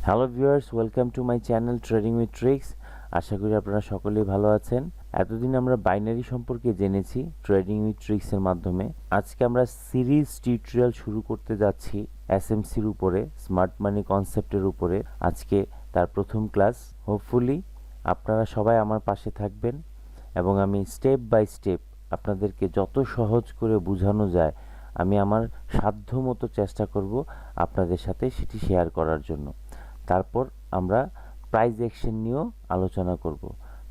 Hello viewers, welcome to my channel trading with tricks. আশা করি আপনারা সকলেই ভালো আছেন। এতদিন আমরা বাইনারি সম্পর্কে জেনেছি ট্রেডিং উইথ ট্রিক্সের মাধ্যমে। আজকে আমরা সিরিজ টিউটোরিয়াল শুরু করতে যাচ্ছি এসএমসির উপরে, স্মার্ট মানি কনসেপ্টের উপরে। আজকে তার প্রথম ক্লাস। হোপফুলি আপনারা সবাই আমার পাশে থাকবেন এবং আমি স্টেপ বাই স্টেপ আপনাদেরকে যত সহজ করে বোঝানো যায় আমি আমার সাধ্যমতো চেষ্টা করব আপনাদের সাথে সেটি শেয়ার করার জন্য। তারপর আমরা প্রাইস অ্যাকশন নিয়েও আলোচনা করব,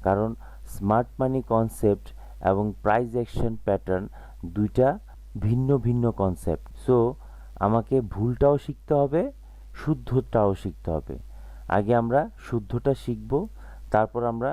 কারণ স্মার্ট মানি কনসেপ্ট এবং প্রাইস অ্যাকশন প্যাটার্ন দুইটা ভিন্ন ভিন্ন কনসেপ্ট। সো আমাকে ভুলটাও শিখতে হবে, শুদ্ধটাও শিখতে হবে। আগে আমরা শুদ্ধটা শিখব, তারপর আমরা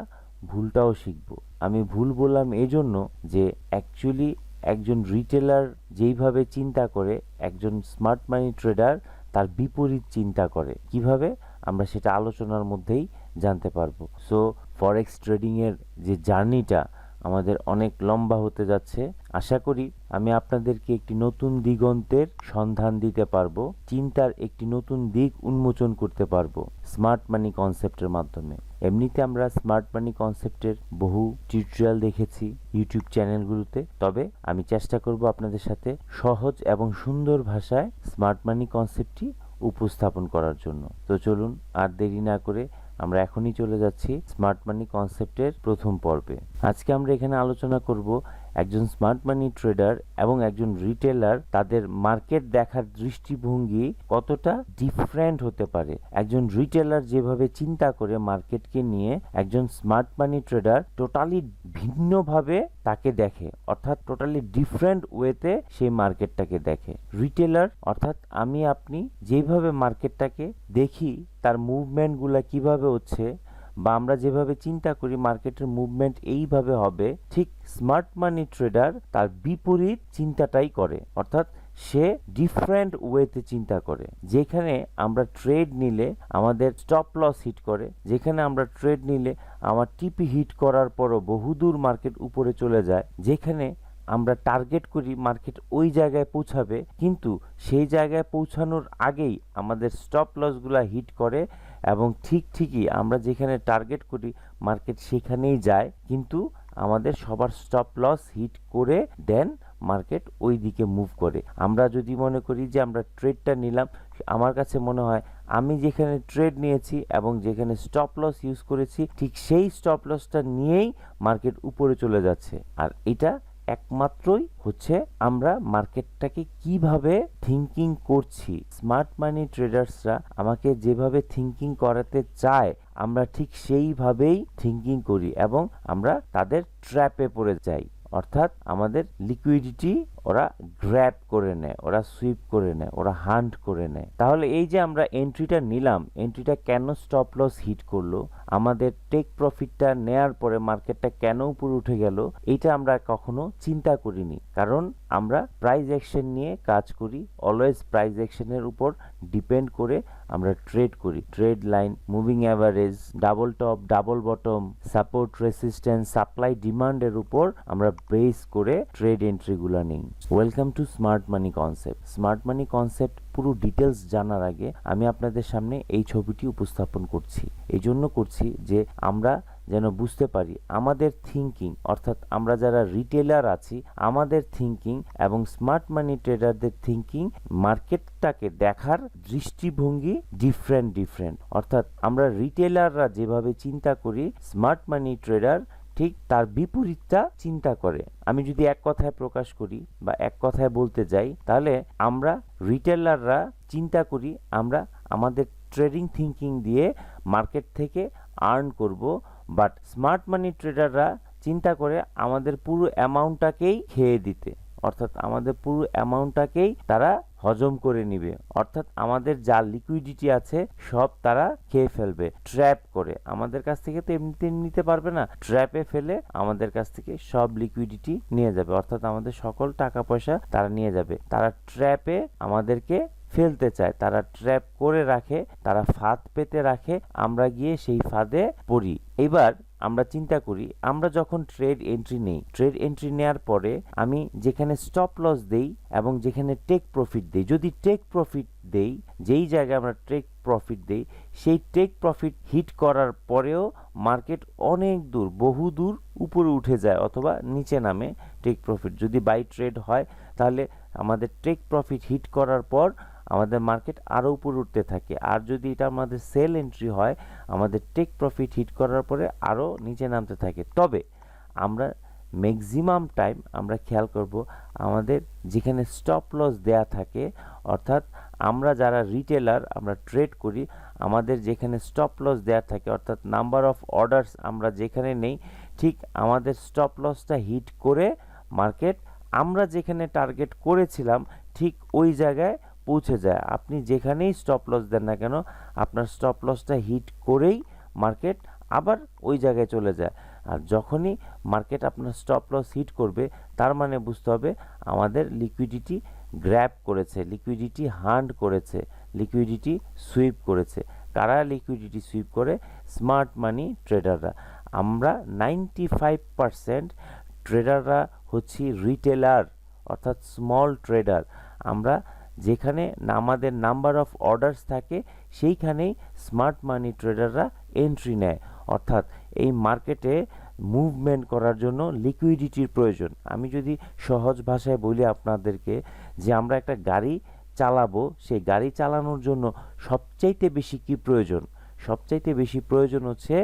ভুলটাও শিখব। আমি ভুল বললাম এই জন্য যে অ্যাকচুয়ালি একজন রিটেলার যেইভাবে চিন্তা করে, একজন স্মার্ট মানি ট্রেডার তার বিপরীত চিন্তা করে। কিভাবে আমরা সেটা আলোচনার মধ্যেই জানতে পারবো। সো ফরেক্স ট্রেডিংয়ের যে জার্নিটা আমাদের অনেক লম্বা হতে যাচ্ছে। আশা করি আমি আপনাদেরকে একটি নতুন দিগন্তের সন্ধান দিতে পারবো, চিন্তার একটি নতুন দিক উন্মোচন করতে পারবো স্মার্ট মানি কনসেপ্টের মাধ্যমে। এমনিতে আমরা স্মার্ট মানি কনসেপ্টের বহু টিউটোরিয়াল দেখেছি ইউটিউব চ্যানেলগুলোতে, তবে আমি চেষ্টা করব আপনাদের সাথে সহজ এবং সুন্দর ভাষায় স্মার্ট মানি কনসেপ্টটি উপস্থাপন করার জন্য। তো চলুন আর দেরি না করে আমরা এখনই চলে যাচ্ছি স্মার্ট মানি কনসেপ্টের প্রথম পর্বে। আজকে আমরা এখানে আলোচনা করব একজন স্মার্ট মানি ট্রেডার এবং একজন রিটেলার তাদের মার্কেট দেখার দৃষ্টিভঙ্গি কতটা ডিফারেন্ট হতে পারে। একজন রিটেলার যেভাবে চিন্তা করে মার্কেটকে নিয়ে, একজন স্মার্ট মানি ট্রেডার টোটালি ভিন্নভাবে তাকে দেখে, অর্থাৎ টোটালি ডিফারেন্ট ওয়েতে সেই মার্কেটটাকে দেখে। রিটেলার অর্থাৎ আমি আপনি যেভাবে মার্কেটটাকে দেখি, তার মুভমেন্টগুলা কিভাবে হচ্ছে, বা আমরা যেভাবে চিন্তা করি মার্কেটের মুভমেন্ট এইভাবে হবে, ঠিক স্মার্ট মানি ট্রেডার তার বিপরীত চিন্তাটাই করে, অর্থাৎ সে ডিফারেন্ট ওয়েতে চিন্তা করে। যেখানে আমরা ট্রেড নিলে আমাদের স্টপ লস হিট করে, যেখানে আমরা ট্রেড নিলে আমার টিপি হিট করার পরও বহুদূর মার্কেট উপরে চলে যায়, যেখানে আমরা টার্গেট করি মার্কেট ওই জায়গায় পৌঁছাবে, কিন্তু সেই জায়গায় পৌঁছানোর আগেই আমাদের স্টপ লসগুলা হিট করে এবং ঠিকই আমরা যেখানে টার্গেট করি মার্কেট সেখানেই যায়, কিন্তু আমাদের সবার স্টপ লস হিট করে দেন মার্কেট ওই দিকে মুভ করে। আমরা যদি মনে করি যে আমরা ট্রেডটা নিলাম, আমার কাছে মনে হয় আমি যেখানে ট্রেড নিয়েছি এবং যেখানে স্টপ লস ইউজ করেছি ঠিক সেই স্টপ লসটা নিয়েই মার্কেট উপরে চলে যাচ্ছে। আর এটা একমাত্রই হচ্ছে আমরা মার্কেটটাকে কিভাবে থিঙ্কিং করছি। স্মার্ট মানি ট্রেডার্সরা আমাকে যেভাবে থিঙ্কিং করাতে চায় আমরা ঠিক সেইভাবেই থিঙ্কিং করি এবং আমরা তাদের ট্র্যাপে পড়ে যাই, অর্থাৎ আমাদের লিকুইডিটি ওরা গ্র্যাব করে নেয়, ওরা সুইপ করে নেয়, ওরা হান্ট করে নেয়। তাহলে এই যে আমরা এন্ট্রিটা নিলাম, এন্ট্রিটা কেন স্টপ লস হিট করলো, আমাদের টেক প্রফিটটা নেয়ার পরে মার্কেটটা কেন উপরে উঠে গেল, এটা আমরা কখনো চিন্তা করিনি, কারণ আমরা প্রাইস অ্যাকশন নিয়ে কাজ করি। অলওয়েজ প্রাইস অ্যাকশনের উপর ডিপেন্ড করে আমরা ট্রেড করি। Trade line, moving average, double top, double bottom, support, resistance, supply, ডিমান্ডের উপর আমরা বেস করে ট্রেড এন্ট্রিগুলো নিই। Welcome to smart money concept. Smart money concept পুরো ডিটেলস জানার আগে আমি আপনাদের সামনে এই ছবিটি উপস্থাপন করছি। এই জন্য করছি যে আমরা যেন বুঝতে পারি আমাদের থিঙ্কিং, অর্থাৎ আমরা যারা রিটেলার আছি আমাদের থিঙ্কিং এবং স্মার্ট মানি ট্রেডারদের থিঙ্কিং, মার্কেটটাকে দেখার দৃষ্টিভঙ্গি ডিফারেন্ট। অর্থাৎ আমরা রিটেলাররা যেভাবে চিন্তা করি, স্মার্ট মানি ট্রেডার ঠিক তার বিপরীতটা চিন্তা করে। আমি যদি এক কথায় প্রকাশ করি বা এক কথায় বলতে যাই, তাহলে আমরা রিটেলাররা চিন্তা করি আমরা আমাদের ট্রেডিং থিঙ্কিং দিয়ে মার্কেট থেকে আর্ন করব, বাট স্মার্ট মানি ট্রেডাররা চিন্তা করে আমাদের পুরো অ্যামাউন্টটাকেই খেয়ে দিতে, অর্থাৎ আমাদের পুরো অ্যামাউন্টটাকেই তারা হজম করে নিবে, অর্থাৎ আমাদের যা লিকুইডিটি আছে সব তারা খেয়ে ফেলবে। ট্র্যাপ করে আমাদের কাছ থেকে তো এমনিতে নিতে পারবে না, ট্র্যাপে ফেলে আমাদের কাছ থেকে সব লিকুইডিটি নিয়ে যাবে, অর্থাৎ আমাদের সকল টাকা পয়সা তারা নিয়ে যাবে। তারা ট্র্যাপে আমাদেরকে ফেলতে চায়, তারা ট্র্যাপ করে রাখে, তারা ফাঁদ পেতে রাখে, আমরা গিয়ে সেই ফাঁদে পড়ি। এবার আমরা চিন্তা করি, আমরা যখন ট্রেড এন্ট্রি নেই, ট্রেড এন্ট্রি নেওয়ার পরে আমি যেখানে স্টপ লস দেই এবং যেখানে টেক প্রফিট দেই, যদি টেক প্রফিট দেই, যেই জায়গায় আমরা টেক প্রফিট দেই, সেই টেক প্রফিট হিট করার পরেও মার্কেট অনেক দূর, বহু দূর উপরে উঠে যায় অথবা নিচে নামে টেক প্রফিট যদি বাই ট্রেড হয়, তাহলে আমাদের টেক প্রফিট হিট করার পর আমাদের মার্কেট আরও উপরে উঠতে থাকে। আর যদি এটা আমাদের সেল এন্ট্রি হয়, আমাদের টেক প্রফিট হিট করার পরে আরও নিচে নামতে থাকে। তবে আমরা ম্যাক্সিমাম টাইম আমরা খেয়াল করব আমাদের যেখানে স্টপ লস দেয়া থাকে, অর্থাৎ আমরা যারা রিটেলার আমরা ট্রেড করি, আমাদের যেখানে স্টপ লস দেয়া থাকে, অর্থাৎ নাম্বার অফ অর্ডারস আমরা যেখানে নেই, ঠিক আমাদের স্টপ লসটা হিট করে মার্কেট আমরা যেখানে টার্গেট করেছিলাম ঠিক ওই জায়গায় পৌঁছে যায়। আপনি যেখানেই স্টপ লস দেন না কেন, আপনার স্টপ লসটা হিট করেই মার্কেট আবার ওই জায়গায় চলে যায়। আর যখনই মার্কেট আপনার স্টপ লস হিট করবে, তার মানে বুঝতে হবে আমাদের লিকুইডিটি গ্র্যাব করেছে, লিকুইডিটি হান্ট করেছে, লিকুইডিটি সুইপ করেছে। কারা লিকুইডিটি সুইপ করে? স্মার্ট মানি ট্রেডাররা। আমরা 95% ট্রেডাররা হচ্ছি রিটেলার, অর্থাৎ স্মল ট্রেডার। আমরা যেখানে আমাদের নাম্বার অফ অর্ডারস থাকে সেইখানেই স্মার্ট মানি ট্রেডাররা এন্ট্রি নেয়। অর্থাৎ এই মার্কেটে মুভমেন্ট করার জন্য লিকুইডিটির প্রয়োজন। আমি যদি সহজ ভাষায় বলি আপনাদেরকে, যে আমরা একটা গাড়ি চালাবো, সেই গাড়ি চালানোর জন্য সবচাইতে বেশি কি প্রয়োজন? সবচাইতে বেশি প্রয়োজন হচ্ছে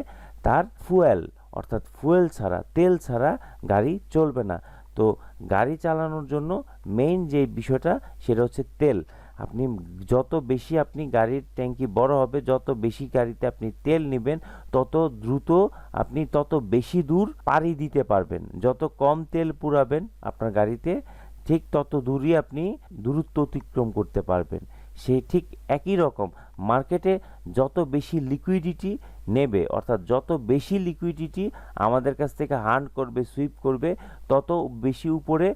তার ফুয়েল, অর্থাৎ ফুয়েল ছাড়া, তেল ছাড়া গাড়ি চলবে না। তো গাড়ি চালানোর জন্য মেইন যে বিষয়টা সেটা হচ্ছে তেল। আপনি যত বেশি আপনি গাড়ির ট্যাঙ্কি বড় হবে, যত বেশি গাড়িতে আপনি তেল নেবেন, তত দ্রুত আপনি তত বেশি দূর পাড়ি দিতে পারবেন। যত কম তেল পুরাবেন আপনার গাড়িতে, ঠিক তত দূরই আপনি দূরত্ব অতিক্রম করতে পারবেন। সেই ঠিক একই রকম মার্কেটে যত বেশি লিকুইডিটি নেবে, অর্থাৎ যত বেশি লিকুইডিটি আমাদের কাছ থেকে হান্ট করবে, সুইপ করবে, তত বেশি উপরে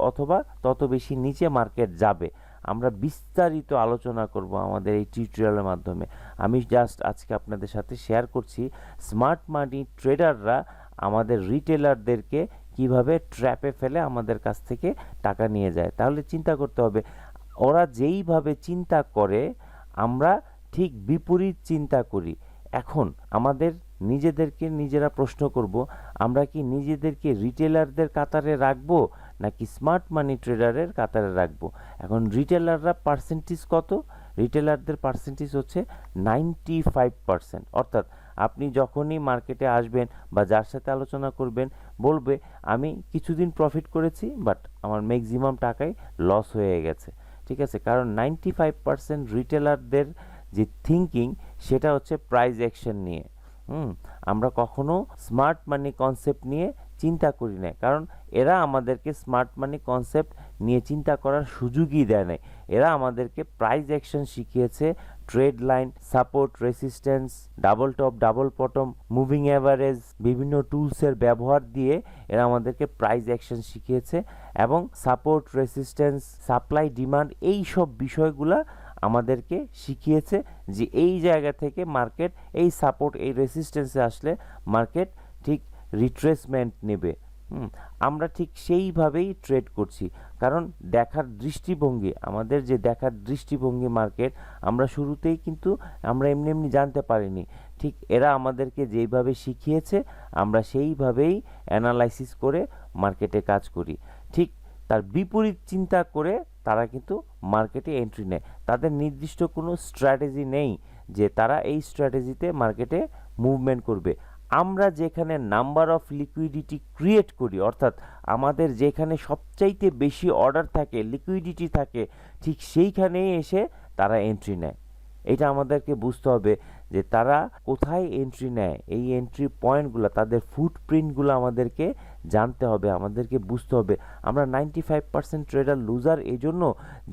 অথবা তত বেশি নিচে মার্কেট যাবে। আমরা বিস্তারিত আলোচনা করব আমাদের এই টিউটোরিয়ালের মাধ্যমে। আমি জাস্ট আজকে আপনাদের সাথে শেয়ার করছি স্মার্ট মানি ট্রেডাররা আমাদের রিটেলারদেরকে কিভাবে ট্র্যাপে ফেলে আমাদের কাছ থেকে টাকা নিয়ে যায়। তাহলে চিন্তা করতে হবে, ওরা যেইভাবে চিন্তা করে আমরা ঠিক বিপরীত চিন্তা করি। এখন আমাদের নিজেদেরকে নিজেরা প্রশ্ন করব, আমরা কি নিজেদেরকে রিটেলারদের কাতারে রাখবো নাকি স্মার্ট মানি ট্রেডারের কাতারে রাখবো? এখন রিটেলাররা পার্সেন্টেজ কত? রিটেলারদের পার্সেন্টেজ হচ্ছে 95%। অর্থাৎ আপনি যখনই মার্কেটে আসবেন বা যার সাথে আলোচনা করবেন, বলবে আমি কিছুদিন প্রফিট করেছি, বাট আমার ম্যাক্সিমাম টাকাই লস হয়ে গেছে। ঠিক আছে, কারণ 95% রিটেলারদের যে থিঙ্কিং সেটা হচ্ছে প্রাইস অ্যাকশন নিয়ে। আমরা কখনো স্মার্ট মানি কনসেপ্ট নিয়ে চিন্তা করি না, কারণ এরা আমাদেরকে স্মার্ট মানি কনসেপ্ট নিয়ে চিন্তা করার সুযোগই দেয় নাই। এরা আমাদেরকে প্রাইস অ্যাকশন শিখিয়েছে, trade line, support, resistance, double top, double bottom, moving average, বিভিন্ন টুলসের ব্যবহার দিয়ে এরা আমাদেরকে প্রাইস অ্যাকশন শিখিয়েছে এবং সাপোর্ট, রেসিস্ট্যান্স, সাপ্লাই, ডিমান্ড, এই সব বিষয়গুলা আমাদেরকে শিখিয়েছে যে এই জায়গা থেকে মার্কেট এই সাপোর্ট, এই রেসিস্ট্যান্সে আসলে মার্কেট ঠিক রিট্রেসমেন্ট নেবে। আমরা ঠিক সেইভাবেই ট্রেড করছি, কারণ দেখার দৃষ্টিভঙ্গি, আমাদের যে দেখার দৃষ্টিভঙ্গি মার্কেট, আমরা শুরুতেই কিন্তু আমরা এমনি এমনি জানতে পারিনি। ঠিক এরা আমাদেরকে যেইভাবে শিখিয়েছে আমরা সেইভাবেই অ্যানালাইসিস করে মার্কেটে কাজ করি। ঠিক তার বিপরীত চিন্তা করে তারা কিন্তু মার্কেটে এন্ট্রি নেয়। তাদের নির্দিষ্ট কোনো স্ট্র্যাটেজি নেই যে তারা এই স্ট্র্যাটেজিতে মার্কেটে মুভমেন্ট করবে। আমরা যেখানে নাম্বার অফ লিকুইডিটি ক্রিয়েট করি, অর্থাৎ আমাদের যেখানে সবচাইতে বেশি অর্ডার থাকে, লিকুইডিটি থাকে, ঠিক সেইখানেই এসে তারা এন্ট্রি নেয়। এটা আমাদেরকে বুঝতে হবে যে তারা কোথায় এন্ট্রি নেয়। এই এন্ট্রি পয়েন্টগুলো, তাদের ফুটপ্রিন্টগুলো আমাদেরকে জানতে হবে, আমাদেরকে বুঝতে হবে। আমরা 95% ট্রেডার লুজার এই জন্য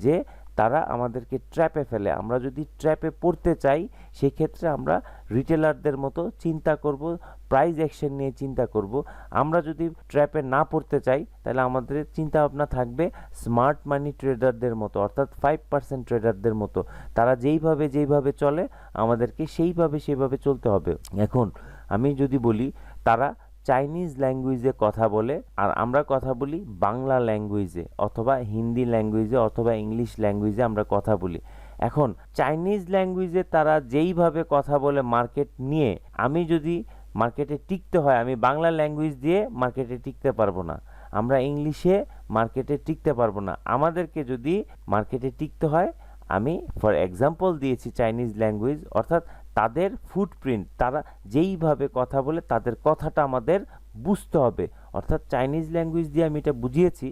যে তারা আমাদেরকে ট্র্যাপে ফেলে। আমরা যদি ট্র্যাপে পড়তে চাই, সেক্ষেত্রে আমরা রিটেলারদের মতো চিন্তা করব, প্রাইস অ্যাকশন নিয়ে চিন্তা করব। আমরা যদি ট্র্যাপে না পড়তে চাই, তাহলে আমাদের চিন্তা ভাবনা থাকবে স্মার্ট মানি ট্রেডারদের মতো, অর্থাৎ 5% ট্রেডারদের মতো। তারা যেইভাবে চলে আমাদেরকে সেইভাবে চলতে হবে। এখন আমি যদি বলি তারা চাইনিজ ল্যাঙ্গুয়েজে কথা বলে আর আমরা কথা বলি বাংলা ল্যাঙ্গুয়েজে অথবা হিন্দি ল্যাঙ্গুয়েজে অথবা ইংলিশ ল্যাঙ্গুয়েজে আমরা কথা বলি। এখন চাইনিজ ল্যাঙ্গুয়েজে তারা যেইভাবে কথা বলে মার্কেট নিয়ে, আমি যদি মার্কেটে টিকতে হয় আমি বাংলা ল্যাঙ্গুয়েজ দিয়ে মার্কেটে টিকতে পারবো না, আমরা ইংলিশে মার্কেটে টিকতে পারবো না। আমাদেরকে যদি মার্কেটে টিকতে হয়, আমি ফর এক্সাম্পল দিয়েছি চাইনিজ ল্যাঙ্গুয়েজ, অর্থাৎ তাদের ফুটপ্রিন্ট, তারা যেইভাবে কথা বলে তাদের কথাটা আমাদের বুঝতে হবে। অর্থাৎ চাইনিজ ল্যাঙ্গুয়েজ দিয়ে আমি এটা বুঝিয়েছি,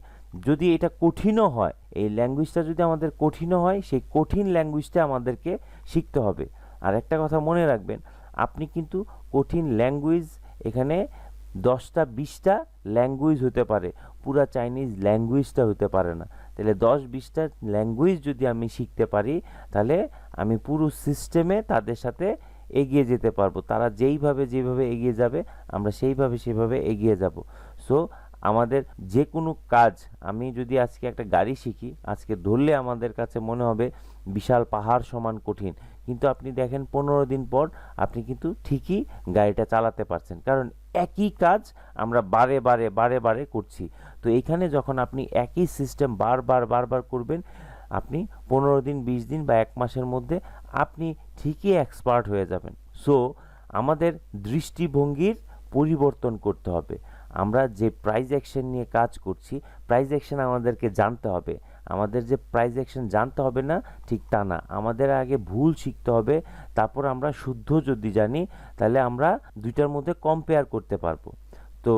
যদি এটা কঠিনও হয়, এই ল্যাঙ্গুয়েজটা যদি আমাদের কঠিনও হয়, সেই কঠিন ল্যাঙ্গুয়েজটা আমাদেরকে শিখতে হবে। আর একটা কথা মনে রাখবেন, আপনি কিন্তু কঠিন ল্যাঙ্গুয়েজ এখানে 10টা 20টা ল্যাঙ্গুয়েজ হতে পারে, পুরা চাইনিজ ল্যাঙ্গুয়েজটা হতে পারে না। তাহলে 10-20টা ল্যাঙ্গুয়েজ যদি আমি শিখতে পারি, তাহলে আমি পুরো সিস্টেমে তাদের সাথে এগিয়ে যেতে পারবো। তারা যেভাবে এগিয়ে যাবে, আমরা সেভাবে এগিয়ে যাব। সো আমাদের যে কোনো কাজ, আমি যদি আজকে একটা গাড়ি শিখি, আজকে ধরলে আমাদের কাছে মনে হবে বিশাল পাহাড় সমান কঠিন, কিন্তু আপনি দেখেন 15 দিন পর আপনি কিন্তু ঠিকই গাড়িটা চালাতে পারছেন, কারণ একই কাজ আমরা বারে করছি। তো এখানে যখন আপনি একই সিস্টেম বারবার করবেন, আপনি 15 দিন 20 দিন বা 1 মাসের মধ্যে আপনি ঠিকই এক্সপার্ট হয়ে যাবেন। সো আমাদের দৃষ্টিভঙ্গির পরিবর্তন করতে হবে। আমরা যে প্রাইস অ্যাকশন নিয়ে কাজ করছি, প্রাইস অ্যাকশন আমাদেরকে জানতে হবে। আমাদের যে প্রাইস অ্যাকশন জানতে হবে না ঠিক তা না, আমাদের আগে ভুল শিখতে হবে, তারপর আমরা শুদ্ধ যদি জানি তাহলে আমরা দুইটার মধ্যে কম্পেয়ার করতে পারবো। তো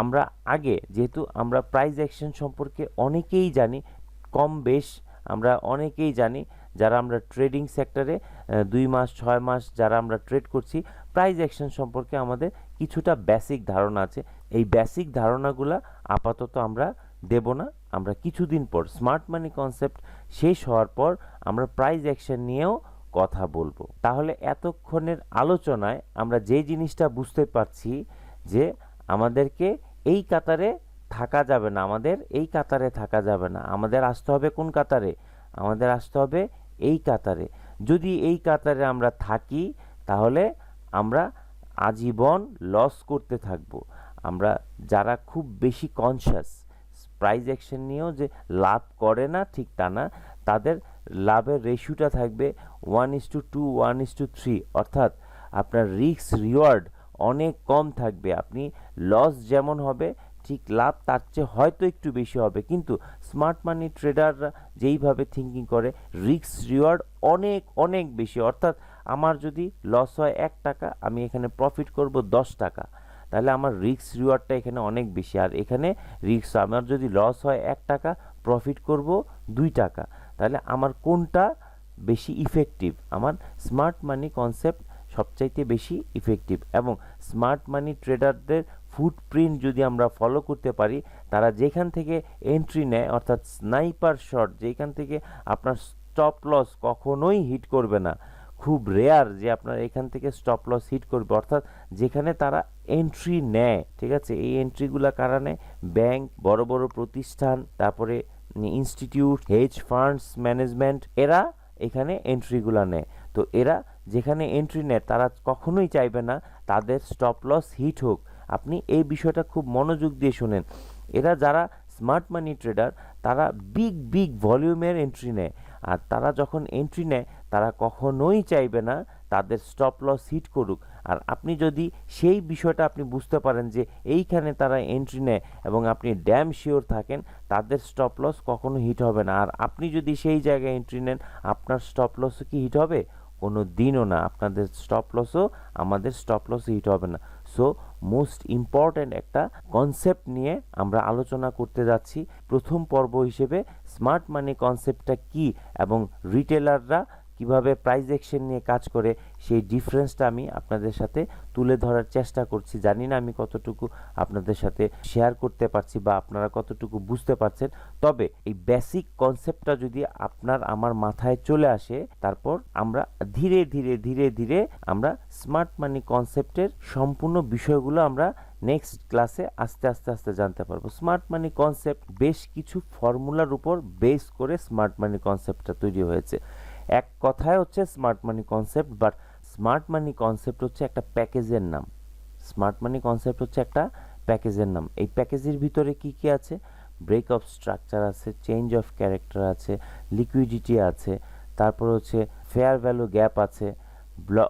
আমরা আগে, যেহেতু আমরা প্রাইস অ্যাকশন সম্পর্কে অনেকেই জানি, কম বেশ আমরা অনেকেই জানি, যারা আমরা ট্রেডিং সেক্টরে 2 মাস 6 মাস যারা আমরা ট্রেড করছি, প্রাইস অ্যাকশন সম্পর্কে আমাদের কিছুটা বেসিক ধারণা আছে। এই বেসিক ধারণাগুলো আপাতত আমরা দেব না, আমরা কিছুদিন পর স্মার্ট মানি কনসেপ্ট শেষ হওয়ার পর আমরা প্রাইস অ্যাকশন নিয়েও কথা বলবো। তাহলে এতক্ষণের আলোচনায় আমরা যে জিনিসটা বুঝতে পারছি যে আমাদেরকে এই কাতারে থাকা যাবে না, আমাদের আসতে হবে কোন কাতারে? আমাদের আসতে হবে এই কাতারে। যদি এই কাতারে আমরা থাকি, তাহলে আমরা আজীবন লস করতে থাকব। আমরা যারা খুব বেশি কনশাস, প্রাইস অ্যাকশন নিয়েও যে লাভ করে না ঠিক তা না, তাদের লাভের রেশিওটা থাকবে 1:2, 1:3, অর্থাৎ আপনার রিস্ক রিওয়ার্ড অনেক কম থাকবে। আপনি লস যেমন হবে, ঠিক লাভ তার চেয়ে হয়তো একটু বেশি হবে। কিন্তু স্মার্ট মানি ট্রেডাররা যেইভাবে থিঙ্কিং করে, রিস্ক রিওয়ার্ড অনেক বেশি। অর্থাৎ আমার যদি লস হয় 1 টাকা, আমি এখানে প্রফিট করব 10 টাকা, তাহলে আমার রিস্ক রিওয়ার্ডটা এখানে অনেক বেশি। আর এখানে রিস্ক, আমার যদি লস হয় 1 টাকা, প্রফিট করব 2 টাকা, তাহলে আমার কোনটা বেশি ইফেক্টিভ? আমার স্মার্ট মানি কনসেপ্ট সবচাইতে বেশি ইফেক্টিভ। এবং স্মার্ট মানি ট্রেডারদের ফুটপ্রিন্ট যদি আমরা ফলো করতে পারি, তারা যেখান থেকে এন্ট্রি নেয়, অর্থাৎ স্নাইপার শট, যেখান থেকে আপনার স্টপ লস কখনোই হিট করবে না, খুব রেয়ার যে আপনার এখান থেকে স্টপ লস হিট করবে, অর্থাৎ যেখানে তারা এন্ট্রি নেয়, ঠিক আছে, এই এন্ট্রিগুলা কারণে ব্যাংক, বড় বড় প্রতিষ্ঠান, তারপরে ইনস্টিটিউট, হেজ ফান্ডস ম্যানেজমেন্ট, এরা এখানে এন্ট্রিগুলা নেয়। তো এরা যেখানে এন্ট্রি নেয়, তারা কখনোই চাইবে না তাদের স্টপ লস হিট হোক। আপনি এই বিষয়টা খুব মনোযোগ দিয়ে শুনেন। এরা যারা স্মার্ট মানি ট্রেডার, তারা বিগ ভলিউমের এন্ট্রি নেয়, আর তারা যখন এন্ট্রি নেয়, তারা কখনোই চাইবে না তাদের স্টপ লস হিট করুক। আর আপনি যদি সেই বিষয়টা আপনি বুঝতে পারেন যে এইখানে তারা এন্ট্রি নেয় এবং আপনি ড্যাম শিওর থাকেন তাদের স্টপ লস কখনো হিট হবে না, আর আপনি যদি সেই জায়গায় এন্ট্রি নেন, আপনার স্টপ লসও কি হিট হবে? কোনো দিনও না। আপনাদের স্টপ লসও আমাদের স্টপ লসও হিট হবে না। সো মোস্ট ইম্পর্ট্যান্ট একটা কনসেপ্ট নিয়ে আমরা আলোচনা করতে যাচ্ছি প্রথম পর্ব হিসেবে। স্মার্ট মানি কনসেপ্টটা কি এবং রিটেলাররা কিভাবে প্রাইস অ্যাকশন নিয়ে কাজ করে, সেই ডিফারেন্সটা আমি আপনাদের সাথে তুলে ধরার চেষ্টা করছি। জানি না আমি কতটুকু আপনাদের সাথে শেয়ার করতে পারছি বা আপনারা কতটুকু বুঝতে পারছেন, তবে এই বেসিক কনসেপ্টটা যদি আপনার আমার মাথায় চলে আসে, তারপর আমরা ধীরে ধীরে আমরা স্মার্ট মানি কনসেপ্টের সম্পূর্ণ বিষয়গুলো আমরা নেক্সট ক্লাসে আস্তে জানতে পারবো। স্মার্ট মানি কনসেপ্ট বেশ কিছু ফর্মুলার উপর বেস করে স্মার্ট মানি কনসেপ্টটা তৈরি হয়েছে। এক কথায় হচ্ছে smart money concept, but smart money concept হচ্ছে একটা প্যাকেজের নাম। স্মার্ট মানি কনসেপ্ট হচ্ছে একটা প্যাকেজের নাম। এই প্যাকেজের ভিতরে কি কি আছে? ব্রেক অফ স্ট্রাকচার আছে, চেঞ্জ অফ ক্যারেক্টার আছে, লিকুইডিটি আছে, তারপর হচ্ছে ফেয়ার ভ্যালু গ্যাপ আছে,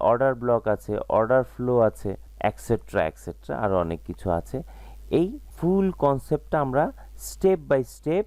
অর্ডার ব্লক আছে, অর্ডার ফ্লো আছে, অ্যাকসেট্রা অ্যাকসেট্রা, আরও অনেক কিছু আছে। এই ফুল কনসেপ্টটা আমরা স্টেপ বাই স্টেপ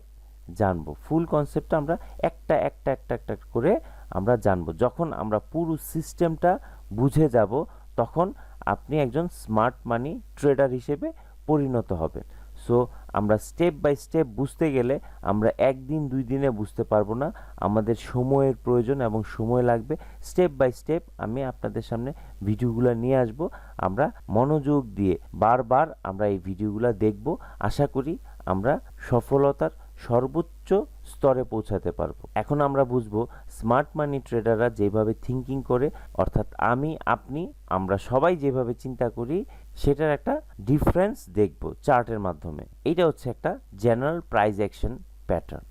জানবো। ফুল কনসেপ্টটা আমরা একটা একটা একটা একটা করে আমরা জানবো। যখন আমরা পুরো সিস্টেমটা বুঝে যাব তখন আপনি একজন স্মার্ট মানি ট্রেডার হিসেবে পরিণত হবেন। সো আমরা স্টেপ বাই স্টেপ বুঝতে গেলে আমরা একদিন 2 দিনে বুঝতে পারবো না, আমাদের সময়ের প্রয়োজন এবং সময় লাগবে। স্টেপ বাই স্টেপ আমি আপনাদের সামনে ভিডিওগুলো নিয়ে আসব। আমরা মনোযোগ দিয়ে বারবার আমরা এই ভিডিওগুলো দেখব। আশা করি আমরা সফলতার সর্বোচ্চ স্তরে পৌঁছাতে পারবো। এখন আমরা বুঝবো স্মার্ট মানি ট্রেডাররা যেভাবে থিঙ্কিং করে, অর্থাৎ আমি, আপনি, আমরা সবাই যেভাবে চিন্তা করি সেটার একটা ডিফারেন্স দেখব চার্টের মাধ্যমে। এটা হচ্ছে একটা জেনারেল প্রাইস অ্যাকশন প্যাটার্ন।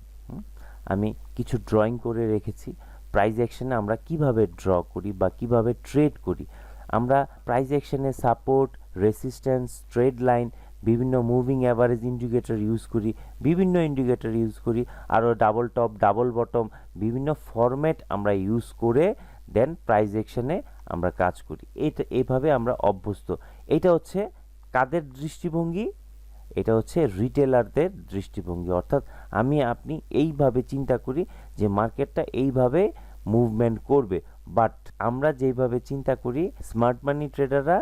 আমি কিছু ড্রয়িং করে রেখেছি। প্রাইস অ্যাকশনে আমরা কিভাবে ড্র করি বা কিভাবে ট্রেড করি। আমরা প্রাইস অ্যাকশনে সাপোর্ট, রেসিস্ট্যান্স, ট্রেড লাইন, বিভিন্ন মুভিং অ্যাভারেজ ইন্ডিকেটর ইউজ করি, বিভিন্ন ইন্ডিকেটর ইউজ করি, আরও ডাবল টপ, ডাবল বটম, বিভিন্ন ফরম্যাট আমরা ইউজ করে দেন প্রাইস অ্যাকশনে আমরা কাজ করি। এইভাবে আমরা অভ্যস্ত। এটা হচ্ছে কাদের দৃষ্টিভঙ্গি? এটা হচ্ছে রিটেলারদের দৃষ্টিভঙ্গি। অর্থাৎ আমি, আপনি এইভাবে চিন্তা করি যে মার্কেটটা এইভাবে মুভমেন্ট করবে। বাট আমরা যেভাবে চিন্তা করি, স্মার্ট মানি ট্রেডাররা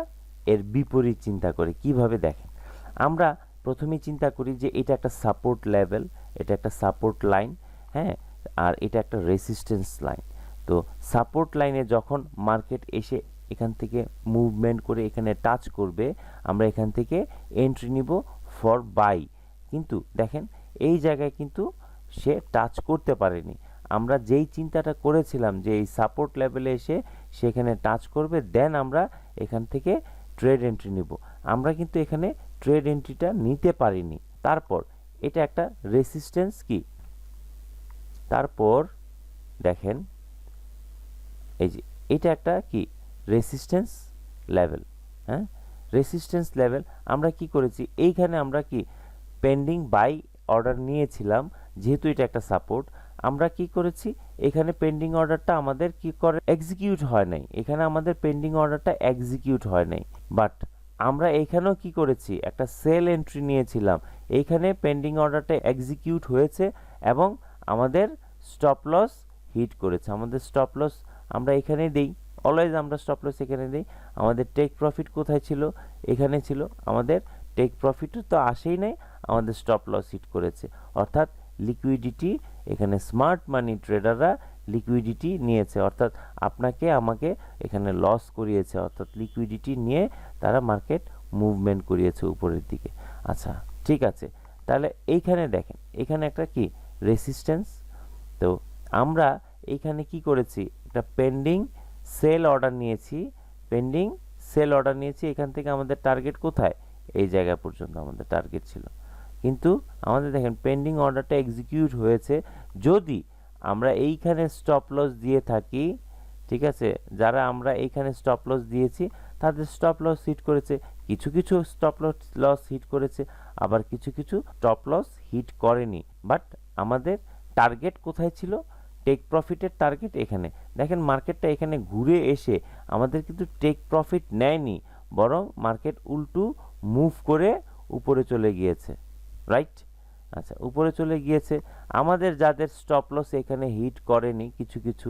এর বিপরীত চিন্তা করে। কিভাবে দেখেন, আমরা প্রথমেই চিন্তা করি যে এটা একটা সাপোর্ট লেভেল, এটা একটা সাপোর্ট লাইন, হ্যাঁ, আর এটা একটা রেসিস্ট্যান্স লাইন। তো সাপোর্ট লাইনে যখন মার্কেট এসে এখান থেকে মুভমেন্ট করে এখানে টাচ করবে, আমরা এখান থেকে এন্ট্রি নিব ফর বাই। কিন্তু দেখেন এই জায়গায় কিন্তু সে টাচ করতে পারেনি। আমরা যেই চিন্তাটা করেছিলাম যে এই সাপোর্ট লেভেলে এসে সেখানে টাচ করবে, দেন আমরা এখান থেকে ট্রেড এন্ট্রি নিব। আমরা কিন্তু এখানে ট্রেড এন্ট্রিটা নিতে পারিনি। তারপর এটা একটা রেসিস্ট্যান্স কি, তারপর দেখেন এই যে এটা একটা কি রেসিস্ট্যান্স লেভেল। হ্যাঁ, রেসিস্ট্যান্স লেভেল আমরা কি করেছি, এইখানে আমরা কি পেন্ডিং বাই অর্ডার নিয়েছিলাম, যেহেতু এটা একটা সাপোর্ট। আমরা কি করেছি, এখানে পেন্ডিং অর্ডারটা আমাদের কি করে এক্সিকিউট হয় নাই, এখানে আমাদের পেন্ডিং অর্ডারটা এক্সিকিউট হয় নাই। বাট আমরা এখানেও কি করেছি, একটা সেল এন্ট্রি নিয়েছিলাম, এইখানে পেন্ডিং অর্ডারটা এক্সিকিউট হয়েছে এবং আমাদের স্টপ লস হিট করেছে। আমাদের স্টপ লস আমরা এখানে দেই, অলওয়েজ আমরা স্টপ লস এখানে দিই। আমাদের টেক প্রফিট কোথায় ছিল, এখানে ছিল। আমাদের টেক প্রফিট তো আসেই নাই, আমাদের স্টপ লস হিট করেছে। অর্থাৎ লিকুইডিটি, এখানে স্মার্ট মানি ট্রেডাররা লিকুইডিটি নিয়েছে, অর্থাৎ আপনাকে আমাকে এখানে লস করিয়েছে, অর্থাৎ লিকুইডিটি নিয়ে তারা মার্কেট মুভমেন্ট করিয়েছে উপরের দিকে। আচ্ছা ঠিক আছে, তাহলে এইখানে দেখেন এখানে একটা কি রেসিস্ট্যান্স। তো আমরা এইখানে কি করেছি, একটা পেন্ডিং সেল অর্ডার নিয়েছি, পেন্ডিং সেল অর্ডার নিয়েছি। এখান থেকে আমাদের টার্গেট কোথায়, এই জায়গা পর্যন্ত আমাদের টার্গেট ছিল। কিন্তু আমাদের দেখেন পেন্ডিং অর্ডারটা এক্সিকিউট হয়েছে। যদি আমরা এইখানে স্টপ লস দিয়ে থাকি, ঠিক আছে, যারা আমরা এইখানে স্টপ লস দিয়েছি তাদের স্টপ লস হিট করেছে, কিছু কিছু স্টপ লস হিট করেছে, আবার কিছু কিছু স্টপ লস হিট করেনি। বাট আমাদের টার্গেট কোথায় ছিল, টেক প্রফিটের টার্গেট এখানে। দেখেন মার্কেটটা এখানে ঘুরে এসে আমাদের কিন্তু টেক প্রফিট নেয়নি, বরং মার্কেট উল্টো মুভ করে উপরে চলে গিয়েছে, রাইট। আচ্ছা, উপরে চলে গিয়েছে। আমাদের যাদের স্টপ লস এখানে হিট করেনি কিছু কিছু,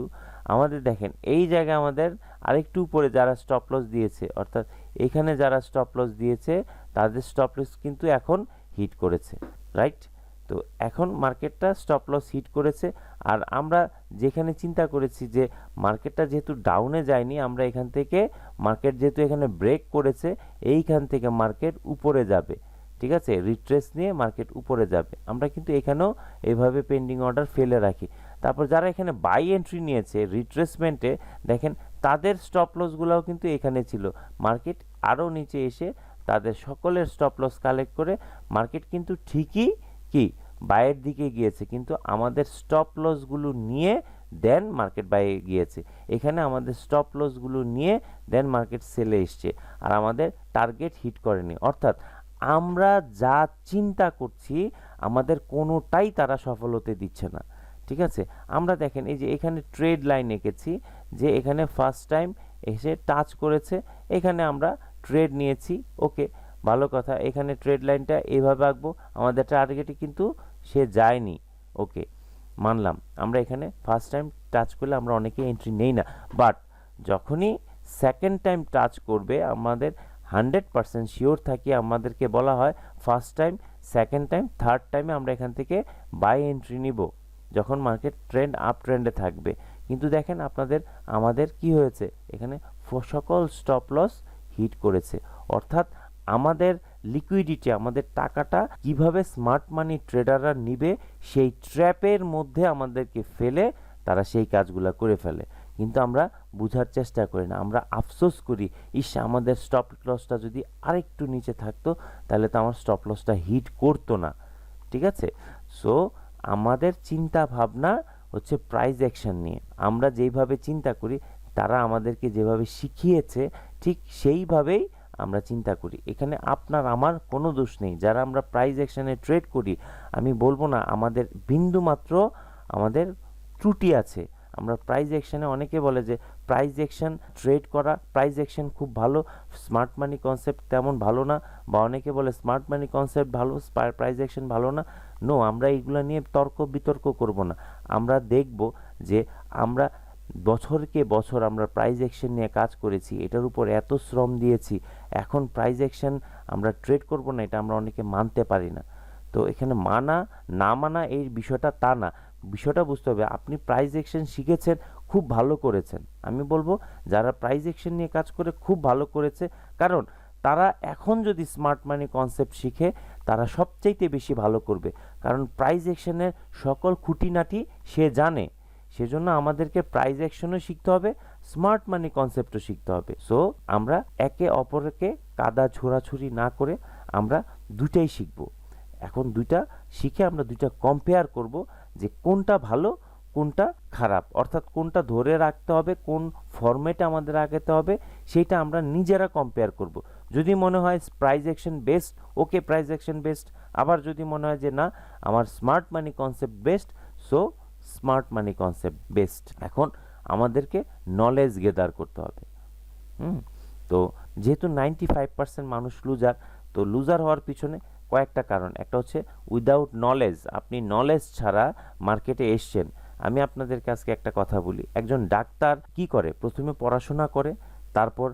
আমাদের দেখেন এই জায়গায় আমাদের আরেকটু উপরে যারা স্টপ লস দিয়েছে, অর্থাৎ এখানে যারা স্টপ লস দিয়েছে তাদের স্টপ লস কিন্তু এখন হিট করেছে, রাইট। তো এখন মার্কেটটা স্টপ লস হিট করেছে। আর আমরা যেখানে চিন্তা করেছি যে মার্কেটটা যেহেতু ডাউনে যায়নি, আমরা এখান থেকে মার্কেট যেহেতু এখানে ব্রেক করেছে, এইখান থেকে মার্কেট উপরে যাবে, ঠিক আছে, রিট্রেস নিয়ে মার্কেট উপরে যাবে। আমরা কিন্তু এখানেও এভাবে পেন্ডিং অর্ডার ফেলে রাখি। তারপর যারা এখানে বাই এন্ট্রি নিয়েছে রিট্রেসমেন্টে, দেখেন তাদের স্টপ লসগুলোও কিন্তু এখানে ছিল। মার্কেট আরও নিচে এসে তাদের সকলের স্টপ লস কালেক্ট করে মার্কেট কিন্তু ঠিকই কি বাইয়ের দিকে গিয়েছে, কিন্তু আমাদের স্টপ লসগুলো নিয়ে দেন মার্কেট বাইয়ে গিয়েছে। এখানে আমাদের স্টপ লসগুলো নিয়ে দেন মার্কেট সেলে এসছে, আর আমাদের টার্গেট হিট করেনি। অর্থাৎ আমরা যা চিন্তা করছি আমাদের কোনোটাই তারা সফল হতে দিচ্ছে না। ঠিক আছে, আমরা দেখেন এই যে এখানে ট্রেড লাইন এঁকেছি, যে এখানে ফার্স্ট টাইম এসে টাচ করেছে, এখানে আমরা ট্রেড নিয়েছি। ওকে, ভালো কথা। এখানে ট্রেড লাইনটা এইভাবে আঁকবো, আমাদের টার্গেটে কিন্তু সে যায়নি। ওকে, মানলাম আমরা এখানে ফার্স্ট টাইম টাচ করলে আমরা অনেকে এন্ট্রি নেই না, বাট যখনই সেকেন্ড টাইম টাচ করবে আমাদের 100% শিওর থাকি, আমাদেরকে বলা হয় first time, second time, third টাইমে আমরা এখান থেকে বাই এন্ট্রি নিব যখন মার্কেট ট্রেন্ড আপ ট্রেন্ডে থাকবে। কিন্তু দেখেন আমাদের কি হয়েছে, এখানে সকল স্টপ লস হিট করেছে। অর্থাৎ আমাদের লিকুইডিটি, আমাদের টাকাটা কিভাবে স্মার্ট মানি ট্রেডাররা নিবে সেই ট্র্যাপের মধ্যে আমাদেরকে ফেলে তারা সেই কাজগুলো করে ফেলে। কিন্তু আমরা বোঝার চেষ্টা করি না, আমরা আফসোস করি, আমাদের স্টপ লসটা যদি আরেকটু নিচে থাকতো তাহলে তো আমার স্টপ লসটা হিট করতো না। ঠিক আছে, সো আমাদের চিন্তা ভাবনা হচ্ছে প্রাইস অ্যাকশন নিয়ে। আমরা যেইভাবে চিন্তা করি, তারা আমাদেরকে যেভাবে শিখিয়েছে ঠিক সেইভাবেই আমরা চিন্তা করি। এখানে আপনার আমার কোনো দোষ নেই। যারা আমরা প্রাইস অ্যাকশনে ট্রেড করি, আমি বলবো না আমাদের বিন্দুমাত্র আমাদের ত্রুটি আছে। আমরা প্রাইস অ্যাকশনে, অনেকে বলে যে প্রাইস অ্যাকশন ট্রেড করা, প্রাইস অ্যাকশন খুব ভালো, স্মার্ট মানি কনসেপ্ট তেমন ভালো না, বা অনেকে বলে স্মার্ট মানি কনসেপ্ট ভালো, প্রাইস অ্যাকশন ভালো না। নো, আমরা এইগুলো নিয়ে তর্ক বিতর্ক করব না। আমরা দেখব যে আমরা বছরকে বছর আমরা প্রাইস অ্যাকশন নিয়ে কাজ করেছি, এটার উপর এত শ্রম দিয়েছি, এখন প্রাইস অ্যাকশন আমরা ট্রেড করব না, এটা আমরা অনেকে মানতে পারি না। তো এখানে মানা না মানা এই বিষয়টা তা না, বিষয়টা বুঝতে হবে আপনি প্রাইস অ্যাকশন শিখেছেন, খুব ভালো করেছেন। আমি বলবো যারা প্রাইস অ্যাকশন নিয়ে কাজ করে খুব ভালো করেছে, কারণ তারা এখন যদি স্মার্ট মানি কনসেপ্ট শিখে তারা সবচাইতে বেশি ভালো করবে, কারণ প্রাইস অ্যাকশনের সকল খুঁটিনাটি সে জানে। সেজন্য আমাদেরকে প্রাইস অ্যাকশনও শিখতে হবে, স্মার্ট মানি কনসেপ্টও শিখতে হবে। সো আমরা একে অপরকে কাদা ছোড়াছুড়ি না করে আমরা দুটাই শিখব। এখন দুইটা শিখে আমরা দুইটা কম্পেয়ার করব যে কোনটা ভালো কোনটা খারাপ, অর্থাৎ কোনটা ধরে রাখতে হবে, কোন ফরম্যাটে আমাদের আগাতে হবে, সেইটা আমরা নিজেরা কম্পেয়ার করব। যদি মনে হয় price action best, okay price action best. আবার যদি মনে হয় যে না আমার smart money concept best, so smart money concept best. এখন আমাদেরকে নলেজ গেদার করতে হবে। তো যেহেতু 95% মানুষ লুজার, তো লুজার হওয়ার পিছনে কয়েকটা কারণ। একটা হচ্ছে উইদাউট নলেজ, আপনি নলেজ ছাড়া মার্কেটে এসছেন। আমি আপনাদেরকে আজকে একটা কথা বলি, একজন ডাক্তার কি করে, প্রথমে পড়াশোনা করে, তারপর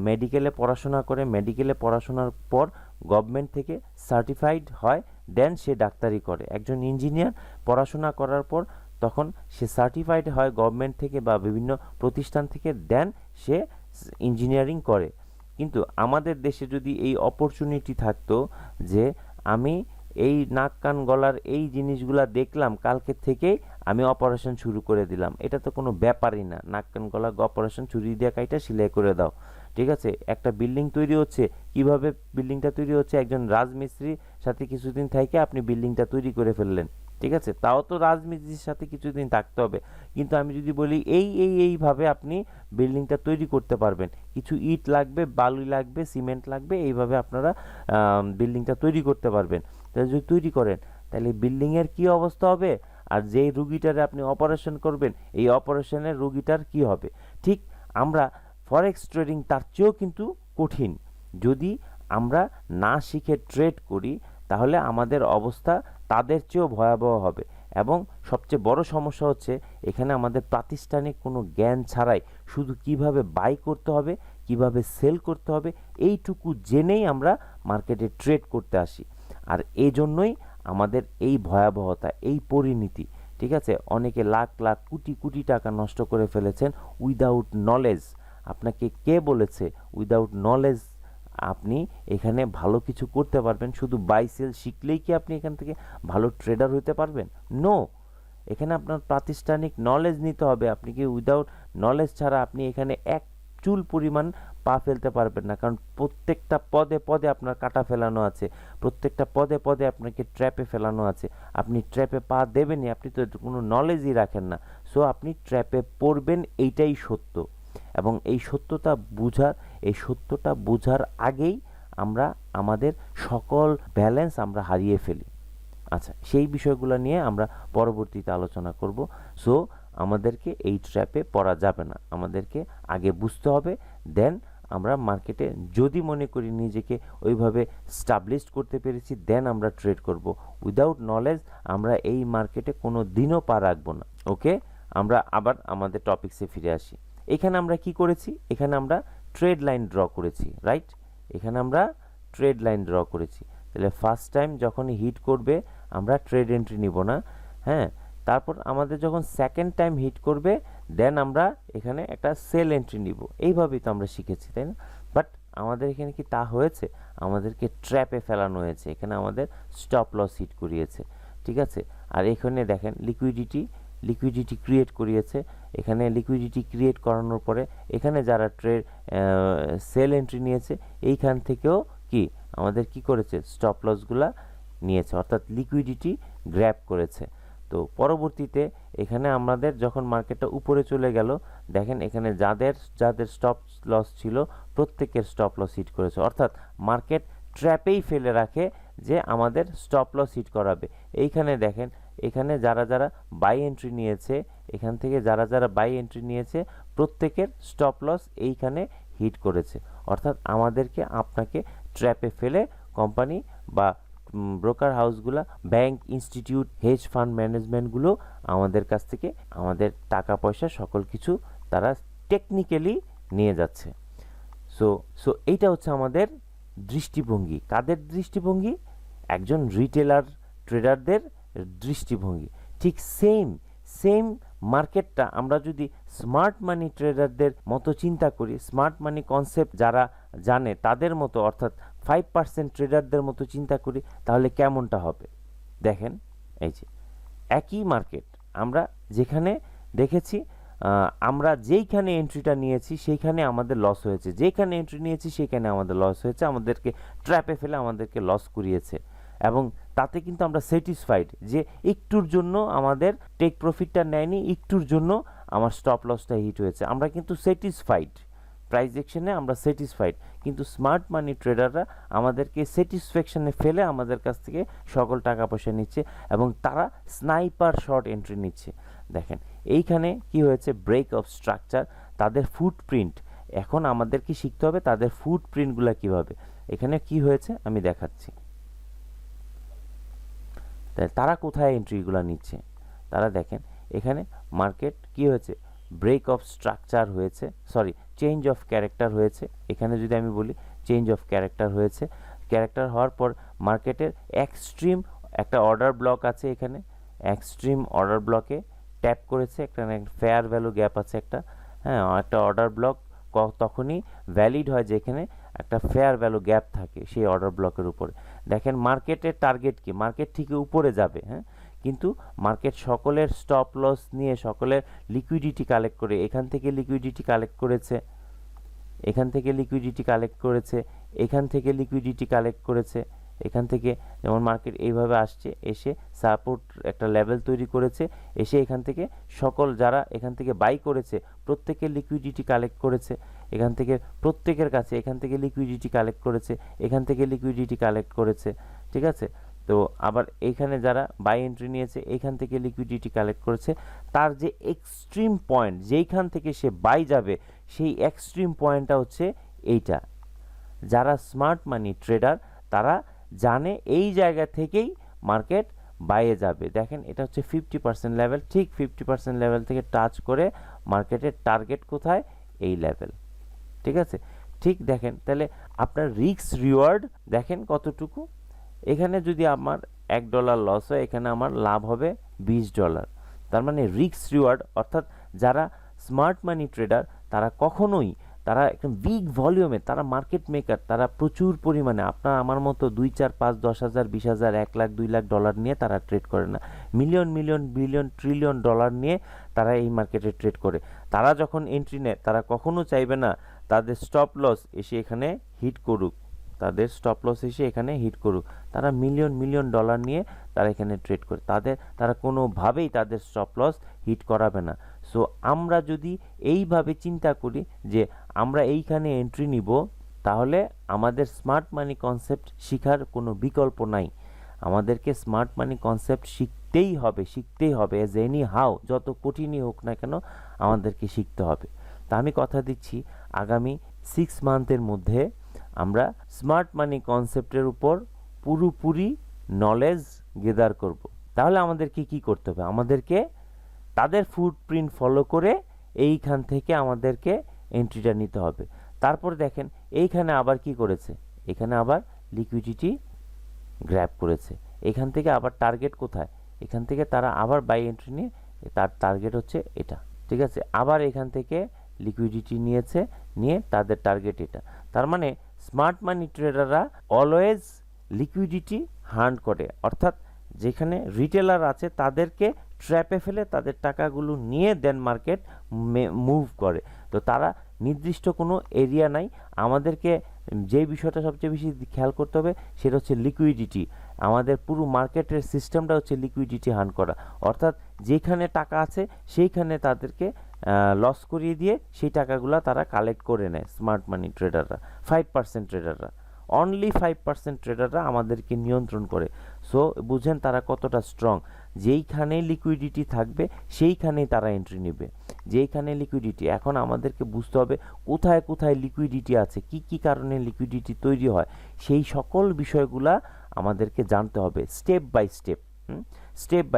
মেডিকেলে পড়াশোনা করে, মেডিকেলে পড়াশোনার পর গভর্নমেন্ট থেকে সার্টিফাইড হয়, দেন সে ডাক্তারি করে। একজন ইঞ্জিনিয়ার পড়াশোনা করার পর তখন সে সার্টিফাইড হয় গভর্নমেন্ট থেকে বা বিভিন্ন প্রতিষ্ঠান থেকে, দেন সে ইঞ্জিনিয়ারিং করে। কিন্তু আমাদের দেশে যদি এই অপরচুনিটি থাকতো যে আমি এই নাক কান গলার এই জিনিসগুলা দেখলাম, কালকে থেকেই আমি অপারেশন শুরু করে দিলাম, এটা তো কোনো ব্যাপারই না। নাক কান গলা অপারেশন, ছুরি দিয়ে কাইটা সেলাই করে দাও। ঠিক আছে, একটা বিল্ডিং তৈরি হচ্ছে, কিভাবে বিল্ডিংটা তৈরি হচ্ছে, একজন রাজমিস্ত্রির সাথে কিছুদিন থেকে আপনি বিল্ডিংটা তৈরি করে ফেললেন। ঠিক আছে, তাও তো রাজমিস্ত্রির সাথে কিছুদিন থাকতে হবে। কিন্তু আমি যদি বলি এইভাবে আপনি বিল্ডিংটা তৈরি করতে পারবেন, কিছু ইট লাগবে, বালু লাগবে, সিমেন্ট লাগবে, এইভাবে আপনারা বিল্ডিংটা তৈরি করতে পারবেন। তাহলে যদি তৈরি করেন তাহলে বিল্ডিংয়ের কি অবস্থা হবে, আর যেই রুগীটারে আপনি অপারেশন করবেন এই অপারেশনের রুগীটার কি হবে। ঠিক আমরা ফরেক্স ট্রেডিং তার চেয়েও কিন্তু কঠিন। যদি আমরা না শিখে ট্রেড করি তাহলে আমাদের অবস্থা তাদের চেয়েও ভয়াবহ হবে। এবং সবচেয়ে বড় সমস্যা হচ্ছে এখানে আমাদের প্রাতিষ্ঠানিক কোনো জ্ঞান ছাড়াই শুধু কিভাবে বাই করতে হবে, কিভাবে সেল করতে হবে, এইটুকু জেনেই আমরা মার্কেটে ট্রেড করতে আসি। আর এই জন্যই আমাদের এই ভয়াবহতা, এই পরিণতি। ঠিক আছে, অনেকে লাখ লাখ কোটি কোটি টাকা নষ্ট করে ফেলেছেন উইদাউট নলেজ। আপনাকে কে বলেছে উইদাউট নলেজ আপনি এখানে ভালো কিছু করতে পারবেন? শুধু বাই সেল শিখলেই কি আপনি এখান থেকে ভালো ট্রেডার হতে পারবেন? নো, এখানে আপনার প্রাতিষ্ঠানিক নলেজ নিতে হবে। আপনি কি উইদাউট নলেজ ছাড়া আপনি এখানে চুল পরিমাণ পা ফেলতে পারবেন না, কারণ প্রত্যেকটা পদে পদে আপনার কাটা ফেলানো আছে, প্রত্যেকটা পদে পদে আপনাকে ট্র্যাপে ফেলানো আছে। আপনি ট্র্যাপে পা দেবেনই, আপনি তো কোনো নলেজই রাখেন না। সো আপনি ট্র্যাপে পড়বেন, এইটাই সত্য। এবং এই সত্যটা বোঝার আগেই আমরা আমাদের সকল ব্যালেন্স আমরা হারিয়ে ফেলি। আচ্ছা, সেই বিষয়গুলো নিয়ে আমরা পরবর্তীতে আলোচনা করব। সো আমাদেরকে এই ট্র্যাপে পড়া যাবে না, আমাদেরকে আগে বুঝতে হবে, দেন আমরা মার্কেটে যদি মনে করি নিজেকে ওইভাবে স্টাবলিশড করতে পেরেছি, দেন আমরা ট্রেড করব। উইদাউট নলেজ আমরা এই মার্কেটে কোনো দিনও পা রাখবো না। ওকে, আমরা আবার আমাদের টপিকসে ফিরে আসি। এখানে আমরা কি করেছি? এখানে আমরা ট্রেড লাইন ড্র করেছি, রাইট? এখানে আমরা ট্রেড লাইন ড্র করেছি। তাহলে ফার্স্ট টাইম যখনই হিট করবে আমরা ট্রেড এন্ট্রি নিব না, হ্যাঁ। তারপর আমাদের যখন সেকেন্ড টাইম হিট করবে, দেন আমরা এখানে একটা সেল এন্ট্রি নিব। এইভাবেই তো আমরা শিখেছি, তাই না? বাট আমাদের এখানে কি তা হয়েছে? আমাদেরকে ট্র্যাপে ফেলানো হয়েছে, এখানে আমাদের স্টপ লস হিট করিয়েছে, ঠিক আছে। আর এখানে দেখেন লিকুইডিটি ক্রিয়েট করিয়েছে। এখানে লিকুইডিটি ক্রিয়েট করানোর পরে এখানে যারা সেল এন্ট্রি নিয়েছে, এইখান থেকেও কি আমাদের কি করেছে? স্টপ লসগুলা নিয়েছে, অর্থাৎ লিকুইডিটি গ্র্যাব করেছে। তো পরবর্তীতে এখানে আমাদের যখন মার্কেটটা উপরে চলে গেল, দেখেন এখানে যাদের স্টপ লস ছিল প্রত্যেকের স্টপ লস হিট করেছে, অর্থাৎ মার্কেট ট্র্যাপেই ফেলে রাখে যে আমাদের স্টপ লস হিট করাবে। এইখানে দেখেন, এখানে যারা বাই এন্ট্রি নিয়েছে, এখান থেকে যারা বাই এন্ট্রি নিয়েছে প্রত্যেকের স্টপ লস এইখানে হিট করেছে, অর্থাৎ আমাদেরকে আপনাকে ট্র্যাপে ফেলে কোম্পানি বা ব্রোকার হাউসগুলা, ব্যাংক, ইনস্টিটিউট, হেজ ফান্ড ম্যানেজমেন্টগুলো আমাদের কাছ থেকে আমাদের টাকা পয়সা সকল কিছু তারা টেকনিক্যালি নিয়ে যাচ্ছে। সো এইটা হচ্ছে আমাদের দৃষ্টিভঙ্গি। কাদের দৃষ্টিভঙ্গি? একজন রিটেলার ট্রেডারদের দৃষ্টিভঙ্গি। ঠিক সেম মার্কেটটা আমরা যদি স্মার্ট মানি ট্রেডারদের মতো চিন্তা করি, স্মার্ট মানি কনসেপ্ট যারা জানে তাদের মতো, অর্থাৎ 5% ট্রেডারদের মতো চিন্তা করি, তাহলে কেমনটা হবে? দেখেন, এই যে একই মার্কেট আমরা যেখানে দেখেছি, আমরা যেইখানে এন্ট্রিটা নিয়েছি সেইখানে আমাদের লস হয়েছে, যেখানে এন্ট্রি নিয়েছি সেইখানে আমাদের লস হয়েছে, আমাদেরকে ট্র্যাপে ফেলে আমাদেরকে লস করিয়েছে। এবং তাতে কিন্তু আমরা স্যাটিসফাইড যে একটুর জন্য আমাদের টেক প্রফিটটা নেয়নি, একটুর জন্য আমার স্টপ লসটা হিট হয়েছে, আমরা কিন্তু স্যাটিসফাইড, প্রাইস অ্যাকশনে আমরা স্যাটিসফাইড। কিন্তু স্মার্ট মানি ট্রেডাররা আমাদেরকে স্যাটিসফ্যাকশনে ফেলে আমাদের কাছ থেকে সকল টাকা পয়সা নিচ্ছে এবং তারা স্নাইপার শর্ট এন্ট্রি নিচ্ছে। দেখেন এইখানে কি হয়েছে? ব্রেক অফ স্ট্রাকচার, তাদের ফুটপ্রিন্ট। এখন আমাদেরকে শিখতে হবে তাদের ফুটপ্রিন্টগুলো কিভাবে। এখানে কি হয়েছে আমি দেখাচ্ছি। তারা কোথায় এন্ট্রিগুলো নিচ্ছে? তারা দেখেন এখানে মার্কেট কি হয়েছে? ব্রেক অফ স্ট্রাকচার হয়েছে, সরি চেঞ্জ অফ ক্যারেক্টার হয়েছে। এখানে যদি আমি বলি চেঞ্জ অফ ক্যারেক্টার হয়েছে, ক্যারেক্টার হওয়ার পর মার্কেটের এক্সট্রিম একটা অর্ডার ব্লক আছে, এখানে এক্সট্রিম অর্ডার ব্লকে ট্যাপ করেছে, একটা ফেয়ার ভ্যালু গ্যাপ আছে একটা, হ্যাঁ, একটা অর্ডার ব্লক তখনই ভ্যালিড হয় যেখানে একটা ফেয়ার ভ্যালু গ্যাপ থাকে সেই অর্ডার ব্লকের উপরে। দেখেন মার্কেটের টার্গেট কি? মার্কেট থেকে উপরে যাবে, হ্যাঁ, কিন্তু মার্কেট সকলের স্টপ লস নিয়ে সকলের লিকুইডিটি কালেক্ট করে, এখান থেকে লিকুইডিটি কালেক্ট করেছে, এখান থেকে লিকুইডিটি কালেক্ট করেছে, এখান থেকে লিকুইডিটি কালেক্ট করেছে, এখান থেকে যেমন মার্কেট এইভাবে আসছে, এসে সাপোর্ট একটা লেভেল তৈরি করেছে, এসে এখান থেকে সকল যারা এখান থেকে বাই করেছে প্রত্যেকের লিকুইডিটি কালেক্ট করেছে, এখান থেকে প্রত্যেকের কাছে এখান থেকে লিকুইডিটি কালেক্ট করেছে, এখান থেকে লিকুইডিটি কালেক্ট করেছে, ঠিক আছে। তো আবার এইখানে যারা বাই এন্ট্রি নিয়েছে এখান থেকে লিকুইডিটি কালেক্ট করেছে। তার যে এক্সট্রিম পয়েন্ট যেইখান থেকে সে বাই যাবে সেই এক্সট্রিম পয়েন্টটা হচ্ছে এইটা। যারা স্মার্ট মানি ট্রেডার তারা জানে এই জায়গা থেকেই মার্কেট বাইয়ে যাবে। দেখেন এটা হচ্ছে 50% লেভেল, ঠিক 50% লেভেল থেকে টাচ করে মার্কেটের টার্গেট কোথায়? এই লেভেল, ঠিক আছে। ঠিক দেখেন তাহলে আপনার রিস্ক রিওয়ার্ড দেখেন কতটুকু। এখানে যদি আমার $1 লস হয়, এখানে আমার লাভ হবে $20। তার মানে রিস্ক রিওয়ার্ড, অর্থাৎ যারা স্মার্ট মানি ট্রেডার তারা কখনোই, তারা একদম বিগ ভলিউমে, তারা মার্কেট মেকার, তারা প্রচুর পরিমাণে আপনার আমার মতো 2, 4, 5, 10,000, 20,000, 1 লাখ, 2 লাখ ডলার নিয়ে তারা ট্রেড করে না। মিলিয়ন, বিলিয়ন, ট্রিলিয়ন ডলার নিয়ে তারা এই মার্কেটে ট্রেড করে। তারা যখন এন্ট্রি নেয় তারা কখনো চাইবে না তাদের স্টপ লস এসে এখানে হিট করুক, তারা মিলিয়ন মিলিয়ন ডলার নিয়ে তারা এখানে ট্রেড করে, তারা কোনোভাবেই তাদের স্টপ লস হিট করাবে না। সো আমরা যদি এইভাবে চিন্তা করি যে আমরা এইখানে এন্ট্রি নিব, তাহলে আমাদের স্মার্ট মানি কনসেপ্ট শেখার কোনো বিকল্প নাই। আমাদেরকে স্মার্ট মানি কনসেপ্ট শিখতেই হবে অ্যাজ এনি হাউ, যত কঠিনই হোক না কেন আমাদেরকে শিখতে হবে। তা আমি কথা দিচ্ছি আগামী 6 মান্থের মধ্যে আমরা স্মার্ট মানি কনসেপ্টের উপর পুরোপুরি নলেজ গেদার করব। তাহলে আমাদেরকে কি করতে হবে? আমাদেরকে তাদের ফুটপ্রিন্ট ফলো করে এইখান থেকে আমাদেরকে এন্ট্রিটা নিতে হবে। তারপর দেখেন এইখানে আবার কি করেছে, এখানে আবার লিকুইডিটি গ্র্যাব করেছে, এখান থেকে আবার টার্গেট কোথায়, এখান থেকে তারা আবার বাই এন্ট্রি নিয়ে তার টার্গেট হচ্ছে এটা, ঠিক আছে, আবার এখান থেকে লিকুইডিটি নিয়ে তাদের টার্গেট এটা। তার মানে স্মার্ট মানি ট্রেডাররা অলওয়েজ লিকুইডিটি হান্ট করে, অর্থাৎ যেখানে রিটেলার আছে তাদেরকে ট্র্যাপে ফেলে তাদের টাকাগুলো নিয়ে দেন মার্কেট মুভ করে। তো তারা নির্দিষ্ট কোনো এরিয়া নাই। আমাদেরকে যে বিষয়টা সবচেয়ে বেশি খেয়াল করতে হবে সেটা হচ্ছে লিকুইডিটি। আমাদের পুরো মার্কেটের সিস্টেমটা হচ্ছে লিকুইডিটি হান্ট করা, অর্থাৎ যেখানে টাকা আছে সেইখানে তাদেরকে লস করিয়ে দিয়ে সেই টাকাগুলো তারা কালেক্ট করে নেয়। স্মার্ট মানি ট্রেডাররা 5% ট্রেডাররা, অনলি 5% ট্রেডাররা আমাদেরকে নিয়ন্ত্রণ করে। সো বুঝেন তারা কতটা স্ট্রং। যেইখানে লিকুইডিটি থাকবে সেইখানেই তারা এন্ট্রি নেবে, যেইখানে লিকুইডিটি। এখন আমাদেরকে বুঝতে হবে কোথায় কোথায় লিকুইডিটি আছে, কি কি কারণে লিকুইডিটি তৈরি হয়, সেই সকল বিষয়গুলা আমাদেরকে জানতে হবে স্টেপ বাই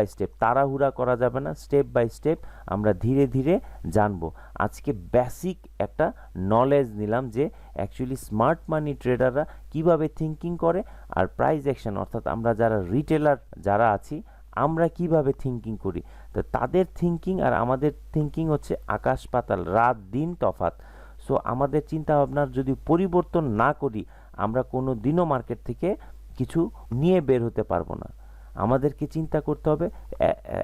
স্টেপ। তাড়াহুড়া করা যাবে না, স্টেপ বাই স্টেপ আমরা ধীরে ধীরে জানবো। আজকে বেসিক একটা নলেজ নিলাম যে অ্যাকচুয়ালি স্মার্ট মানি ট্রেডাররা কিভাবে থিঙ্কিং করে, আর প্রাইস অ্যাকশন অর্থাৎ আমরা যারা রিটেলার যারা আছি আমরা কিভাবে থিঙ্কিং করি। তো তাদের থিঙ্কিং আর আমাদের থিঙ্কিং হচ্ছে আকাশ পাতাল, রাত দিন তফাৎ। সো আমাদের চিন্তা ভাবনার যদি পরিবর্তন না করি আমরা কোনো দিনও মার্কেট থেকে কিছু নিয়ে বের হতে পারবো না। আমাদেরকে চিন্তা করতে হবে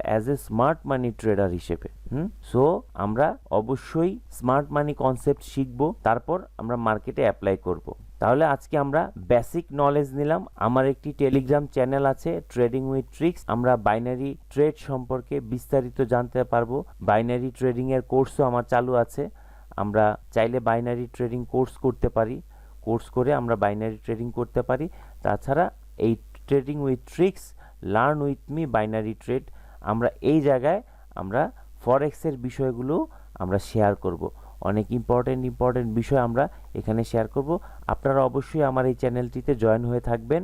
as a smart money trader হিসেবে। সো আমরা অবশ্যই স্মার্ট মানি কনসেপ্ট শিখবো, তারপর আমরা মার্কেটে অ্যাপ্লাই করব। তাহলে আজকে আমরা বেসিক নলেজ নিলাম। আমার একটি টেলিগ্রাম চ্যানেল আছে ট্রেডিং উইথ ট্রিক্স, আমরা বাইনারি ট্রেড সম্পর্কে বিস্তারিত জানতে পারবো। বাইনারি ট্রেডিং এর কোর্সও আমার চালু আছে, আমরা চাইলে বাইনারি ট্রেডিং কোর্স করে আমরা বাইনারি ট্রেডিং করতে পারি। তাছাড়া এই trading with tricks, learn with me binary trade, আমরা এই জায়গায় আমরা ফরেক্সের বিষয়গুলো আমরা শেয়ার করব। অনেক ইম্পর্টেন্ট বিষয় আমরা এখানে শেয়ার করব। আপনারা অবশ্যই আমার এই চ্যানেলটিতে জয়েন হয়ে থাকবেন,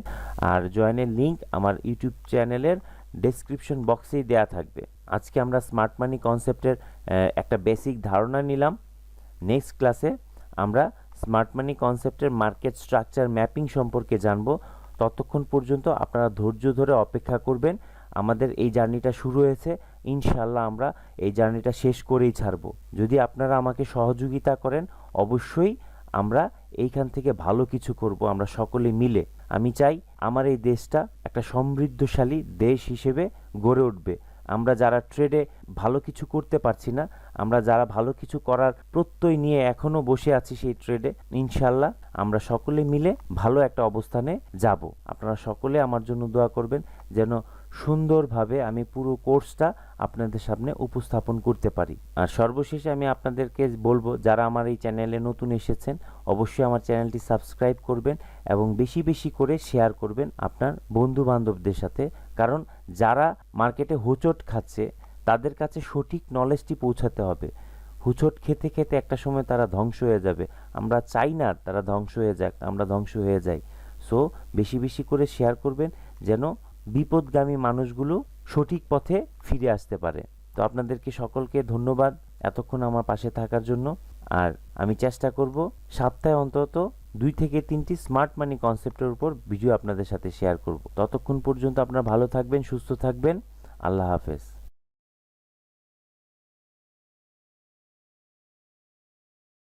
আর জয়েনের লিঙ্ক আমার ইউটিউব চ্যানেলের ডেসক্রিপশন বক্সেই দেয়া থাকবে। আজকে আমরা স্মার্ট মানি কনসেপ্টের একটা বেসিক ধারণা নিলাম। নেক্সট ক্লাসে আমরা স্মার্ট মানি কনসেপ্টের মার্কেট স্ট্রাকচার ম্যাপিং সম্পর্কে জানব। ততক্ষণ পর্যন্ত আপনারা ধৈর্য ধরে অপেক্ষা করবেন। আমাদের এই জার্নিটা শুরু হয়েছে, ইনশাল্লাহ আমরা এই জার্নিটা শেষ করেই ছাড়ব। যদি আপনারা আমাকে সহযোগিতা করেন অবশ্যই আমরা এইখান থেকে ভালো কিছু করব আমরা সকলে মিলে। আমি চাই আমার এই দেশটা একটা সমৃদ্ধশালী দেশ হিসেবে গড়ে উঠবে। আমরা যারা ট্রেডে ভালো কিছু করতে পারছি না, আমরা যারা ভালো কিছু করার প্রত্যয় নিয়ে এখনো বসে আছি সেই ট্রেডে, ইনশাল্লাহ আমরা সকলে মিলে ভালো একটা অবস্থানে যাব। আপনারা সকলে আমার জন্য দোয়া করবেন যেন সুন্দরভাবে আমি পুরো কোর্সটা আপনাদের সামনে উপস্থাপন করতে পারি। আর সর্বশেষে আমি আপনাদেরকে বলবো, যারা আমার এই চ্যানেলে নতুন এসেছেন অবশ্যই আমার চ্যানেলটি সাবস্ক্রাইব করবেন এবং বেশি বেশি করে শেয়ার করবেন আপনার বন্ধু বান্ধবদের সাথে। কারণ যারা মার্কেটে হোঁচট খাচ্ছে তাদের কাছে সঠিক নলেজটি পৌঁছাতে হবে। হোঁচট খেতে খেতে একটা সময় তারা ধ্বংস হয়ে যাবে। আমরা চাই না তারা ধ্বংস হয়ে যাক, আমরা ধ্বংস হয়ে যাই। সো বেশি বেশি করে শেয়ার করবেন যেন বিপদগামী মানুষগুলো সঠিক পথে ফিরে আসতে পারে। তো আপনাদেরকে সকলকে ধন্যবাদ এতক্ষণ আমার পাশে থাকার জন্য। আর আমি চেষ্টা করব সপ্তাহে অন্তত 2 থেকে 3টি স্মার্ট মানি কনসেপ্টের উপর ভিডিও আপনাদের সাথে শেয়ার করব। ততক্ষণ পর্যন্ত আপনারা ভালো থাকবেন, সুস্থ থাকবেন। আল্লাহ হাফেজ।